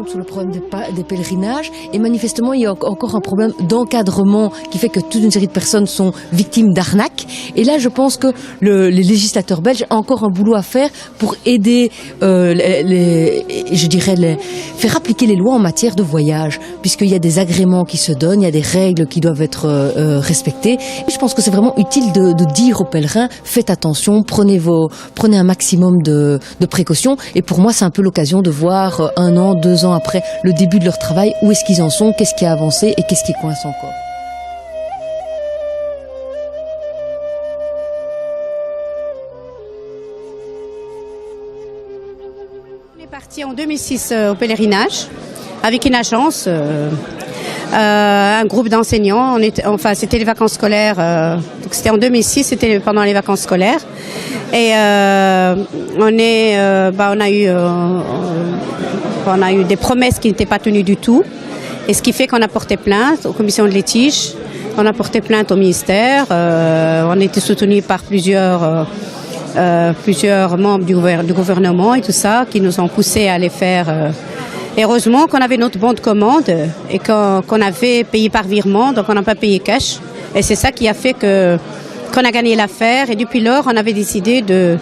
Sur le problème des pèlerinages, et manifestement il y a encore un problème d'encadrement qui fait que toute une série de personnes sont victimes d'arnaques, et là je pense que les législateurs belges ont encore un boulot à faire pour aider faire appliquer les lois en matière de voyage, puisqu'il y a des agréments qui se donnent, il y a des règles qui doivent être respectées, et je pense que c'est vraiment utile de dire aux pèlerins, faites attention, prenez un maximum de précautions, et pour moi c'est un peu l'occasion de voir 1 an, 2 ans après le début de leur travail, où est-ce qu'ils en sont, qu'est-ce qui a avancé et qu'est-ce qui coince encore. On est parti en 2006 au pèlerinage avec une agence, un groupe d'enseignants. C'était les vacances scolaires. Donc c'était en 2006, c'était pendant les vacances scolaires. Et on a eu des promesses qui n'étaient pas tenues du tout, et ce qui fait qu'on a porté plainte aux commissions de litige, on a porté plainte au ministère, on a été soutenu par plusieurs membres du gouvernement et tout ça, qui nous ont poussé à les faire. Heureusement qu'on avait notre bon de commande et qu'on avait payé par virement, donc on n'a pas payé cash, et c'est ça qui a fait qu'on a gagné l'affaire, et depuis lors, on avait décidé de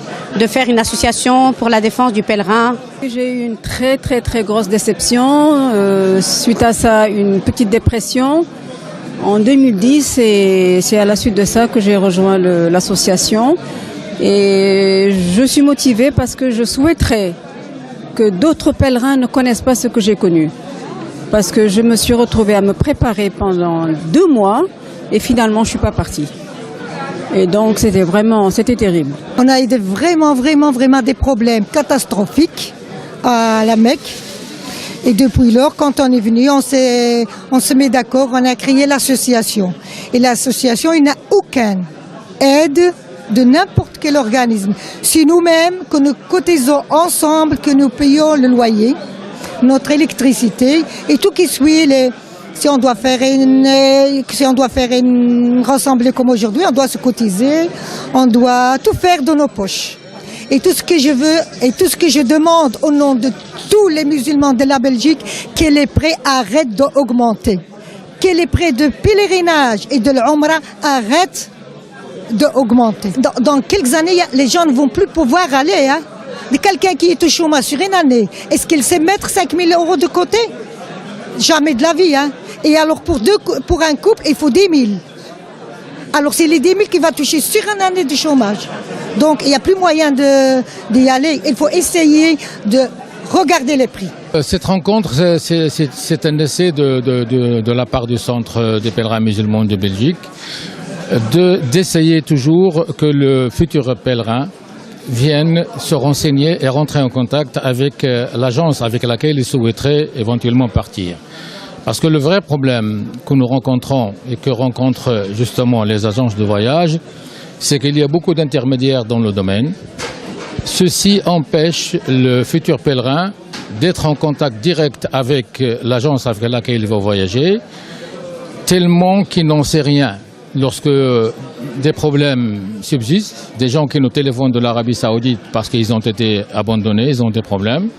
faire une association pour la défense du pèlerin. J'ai eu une très très très grosse déception, suite à ça une petite dépression en 2010, et c'est à la suite de ça que j'ai rejoint l'association, et je suis motivée parce que je souhaiterais que d'autres pèlerins ne connaissent pas ce que j'ai connu, parce que je me suis retrouvée à me préparer pendant 2 mois et finalement je suis pas partie. Et donc c'était terrible. On a eu vraiment des problèmes catastrophiques à la Mecque. Et depuis lors, quand on est venu, on se met d'accord, on a créé l'association. Et l'association, il n'a aucune aide de n'importe quel organisme. C'est nous-mêmes que nous cotisons ensemble, que nous payons le loyer, notre électricité et tout qui suit si on doit faire une rassemblée comme aujourd'hui, on doit se cotiser, on doit tout faire de nos poches. Et tout ce que je veux et tout ce que je demande au nom de tous les musulmans de la Belgique, que les prix arrêtent d'augmenter. Que les prix de pèlerinage et de l'Umrah arrêtent d'augmenter. Dans quelques années, les gens ne vont plus pouvoir aller. Quelqu'un qui est au chômage sur une année, est-ce qu'il sait mettre 5 000 € de côté? Jamais de la vie. Et alors pour un couple, il faut 10 000. Alors c'est les 10 000 qui va toucher sur une année de chômage. Donc il n'y a plus moyen d'y aller. Il faut essayer de regarder les prix. Cette rencontre, c'est un essai de la part du Centre des pèlerins musulmans de Belgique d'essayer toujours que le futur pèlerin vienne se renseigner et rentrer en contact avec l'agence avec laquelle il souhaiterait éventuellement partir. Parce que le vrai problème que nous rencontrons et que rencontrent justement les agences de voyage, c'est qu'il y a beaucoup d'intermédiaires dans le domaine. Ceci empêche le futur pèlerin d'être en contact direct avec l'agence avec laquelle il va voyager, tellement qu'il n'en sait rien. Lorsque des problèmes subsistent, des gens qui nous téléphonent de l'Arabie Saoudite parce qu'ils ont été abandonnés, ils ont des problèmes.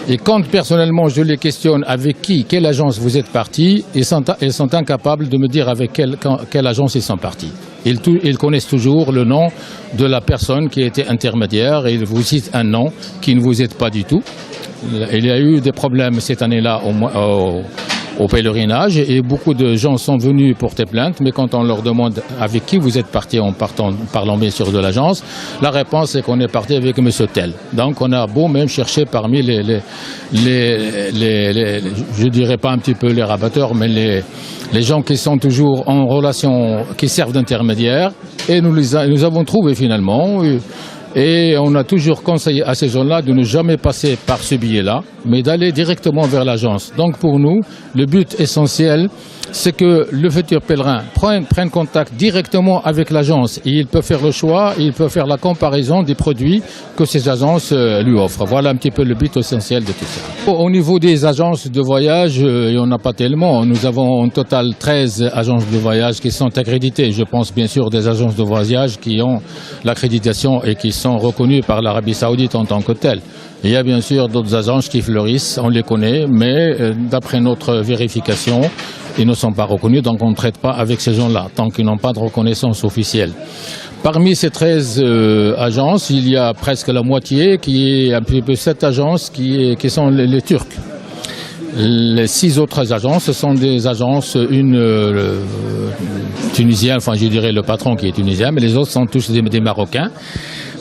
Et quand personnellement je les questionne avec quelle agence vous êtes partis, ils sont incapables de me dire avec quelle agence ils sont partis. Ils connaissent toujours le nom de la personne qui était intermédiaire et ils vous citent un nom qui ne vous aide pas du tout. Il y a eu des problèmes cette année-là au pèlerinage et beaucoup de gens sont venus porter plainte, mais quand on leur demande avec qui vous êtes parti en parlant bien sûr de l'agence, la réponse est qu'on est parti avec monsieur tel. Donc on a beau même chercher parmi je dirais pas un petit peu les rabatteurs, mais les gens qui sont toujours en relation, qui servent d'intermédiaires, et nous avons trouvé finalement. Et on a toujours conseillé à ces gens-là de ne jamais passer par ce billet-là, mais d'aller directement vers l'agence. Donc pour nous, le but essentiel, c'est que le futur pèlerin prenne contact directement avec l'agence. Et il peut faire le choix, il peut faire la comparaison des produits que ces agences lui offrent. Voilà un petit peu le but essentiel de tout ça. Au niveau des agences de voyage, il n'y en a pas tellement. Nous avons en total 13 agences de voyage qui sont accréditées. Je pense bien sûr des agences de voyage qui ont l'accréditation et qui sont reconnues par l'Arabie Saoudite en tant que telles. Il y a bien sûr d'autres agences qui fleurissent, on les connaît, mais d'après notre vérification, ils ne sont pas reconnus, donc on ne traite pas avec ces gens-là, tant qu'ils n'ont pas de reconnaissance officielle. Parmi ces 13 agences, il y a presque la moitié qui est un petit peu 7 agences qui sont les Turcs. Les 6 autres agences, ce sont des agences, une tunisienne, enfin je dirais le patron qui est tunisien, mais les autres sont tous des Marocains.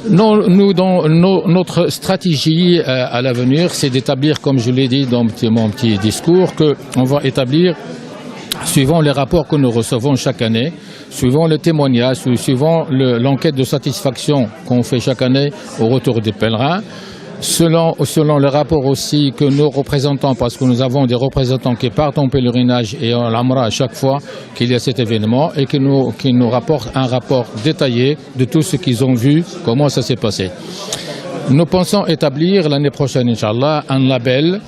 Nous, dans notre stratégie à l'avenir, c'est d'établir, comme je l'ai dit dans mon petit discours, qu'on va établir, suivant les rapports que nous recevons chaque année, suivant les témoignages, suivant l'enquête de satisfaction qu'on fait chaque année au retour des pèlerins, selon les rapports aussi que nos représentants, parce que nous avons des représentants qui partent en pèlerinage et en Umrah à chaque fois qu'il y a cet événement et qui nous rapportent un rapport détaillé de tout ce qu'ils ont vu, comment ça s'est passé. Nous pensons établir l'année prochaine, Inch'Allah, un label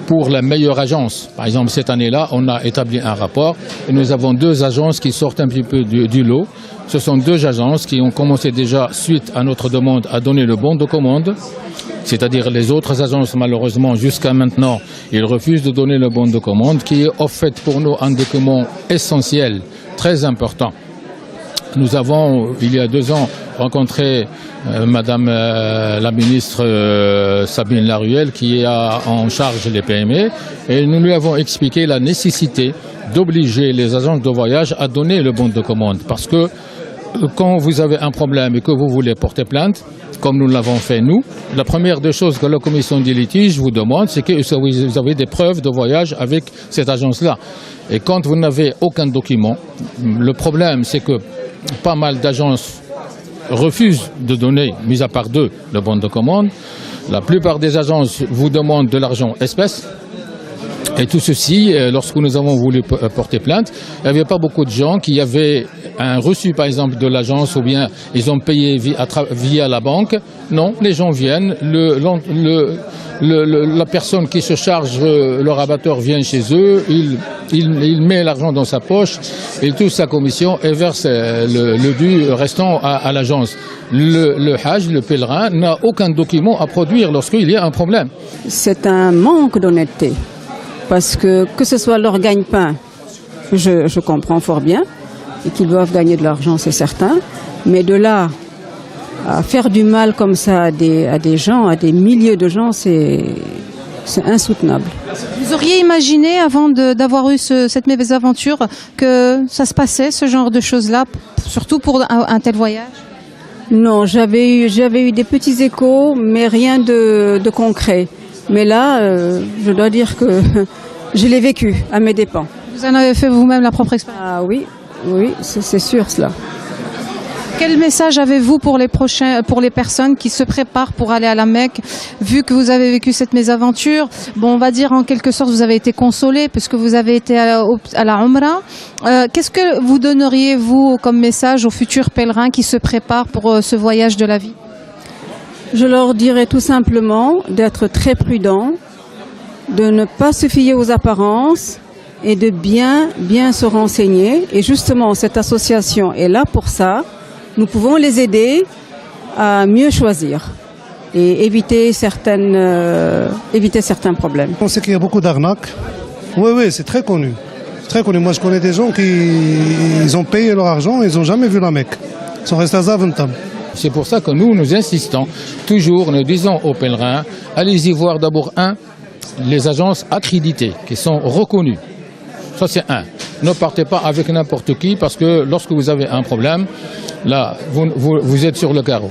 pour la meilleure agence. Par exemple, cette année-là, on a établi un rapport et nous avons 2 agences qui sortent un petit peu du lot. Ce sont 2 agences qui ont commencé déjà, suite à notre demande, à donner le bon de commande. C'est-à-dire les autres agences, malheureusement, jusqu'à maintenant, ils refusent de donner le bon de commande, qui est en fait pour nous un document essentiel, très important. Nous avons, il y a 2 ans, rencontré Madame la ministre Sabine Laruelle, qui a en charge les PME, et nous lui avons expliqué la nécessité d'obliger les agences de voyage à donner le bon de commande. Parce que quand vous avez un problème et que vous voulez porter plainte, comme nous l'avons fait nous, la première des choses que la commission des litiges vous demande, c'est que vous avez des preuves de voyage avec cette agence-là. Et quand vous n'avez aucun document, le problème c'est que pas mal d'agences refusent de donner, mis à part 2, le bon de commande. La plupart des agences vous demandent de l'argent espèce. Et tout ceci, lorsque nous avons voulu porter plainte, il n'y avait pas beaucoup de gens qui avaient un reçu, par exemple, de l'agence, ou bien ils ont payé via la banque. Non, les gens viennent, la personne qui se charge, le rabatteur vient chez eux, il met l'argent dans sa poche, il touche sa commission et verse le dû restant à l'agence. Le Hajj, le pèlerin, n'a aucun document à produire lorsqu'il y a un problème. C'est un manque d'honnêteté. Parce que ce soit leur gagne-pain, je comprends fort bien, et qu'ils doivent gagner de l'argent, c'est certain, mais de là à faire du mal comme ça à des gens, à des milliers de gens, c'est insoutenable. Vous auriez imaginé, avant d'avoir eu cette mésaventure, que ça se passait, ce genre de choses-là, surtout pour un tel voyage? Non, j'avais eu des petits échos, mais rien de concret. Mais là, je dois dire que je l'ai vécu à mes dépens. Vous en avez fait vous-même la propre expérience? Ah oui, c'est sûr cela. Quel message avez-vous pour les personnes qui se préparent pour aller à la Mecque, vu que vous avez vécu cette mésaventure? Bon, on va dire en quelque sorte vous avez été consolé puisque vous avez été à la Umrah. Qu'est-ce que vous donneriez, vous, comme message aux futurs pèlerins qui se préparent pour ce voyage de la vie? Je leur dirais tout simplement d'être très prudents, de ne pas se fier aux apparences et de bien se renseigner. Et justement, cette association est là pour ça. Nous pouvons les aider à mieux choisir et éviter certains problèmes. On sait qu'il y a beaucoup d'arnaques. Oui, c'est très connu. Très connu. Moi, je connais des gens qui ont payé leur argent et ils n'ont jamais vu la Mecque. Ils sont restés à Zaventem. C'est pour ça que nous insistons toujours, nous disons aux pèlerins, allez-y voir d'abord les agences accréditées, qui sont reconnues. Ça, c'est un. Ne partez pas avec n'importe qui, parce que lorsque vous avez un problème, là, vous êtes sur le carreau.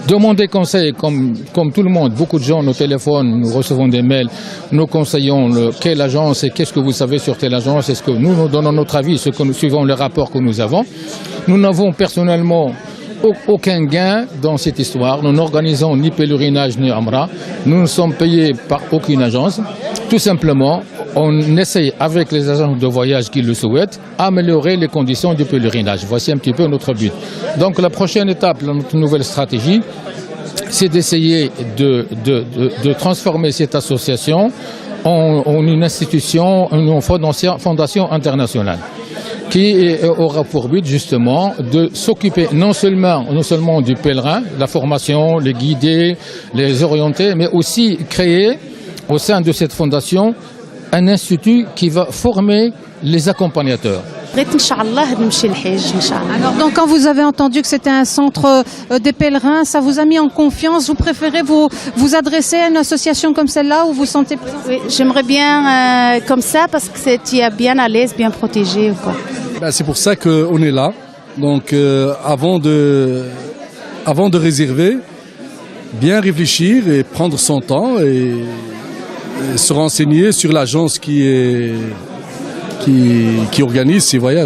Demandez conseil, comme tout le monde. Beaucoup de gens nous téléphonent, nous recevons des mails, nous conseillons quelle agence et qu'est-ce que vous savez sur telle agence. Est-ce que nous donnons notre avis, suivant les rapports que nous avons. Nous n'avons personnellement aucun gain dans cette histoire. Nous n'organisons ni pèlerinage ni Umrah. Nous ne sommes payés par aucune agence. Tout simplement, on essaye avec les agences de voyage qui le souhaitent, améliorer les conditions du pèlerinage. Voici un petit peu notre but. Donc la prochaine étape, notre nouvelle stratégie, c'est d'essayer de transformer cette association en une institution, une fondation internationale, qui aura pour but justement de s'occuper non seulement du pèlerin, la formation, les guider, les orienter, mais aussi créer au sein de cette fondation un institut qui va former les accompagnateurs. Alors donc quand vous avez entendu que c'était un centre des pèlerins, ça vous a mis en confiance? Vous préférez vous adresser à une association comme celle-là où vous sentez plus? Oui, j'aimerais bien comme ça parce que tu es bien à l'aise, bien protégé. Quoi. C'est pour ça qu'on est là. Donc avant de réserver, bien réfléchir et prendre son temps et se renseigner sur l'agence qui organise ces voyages.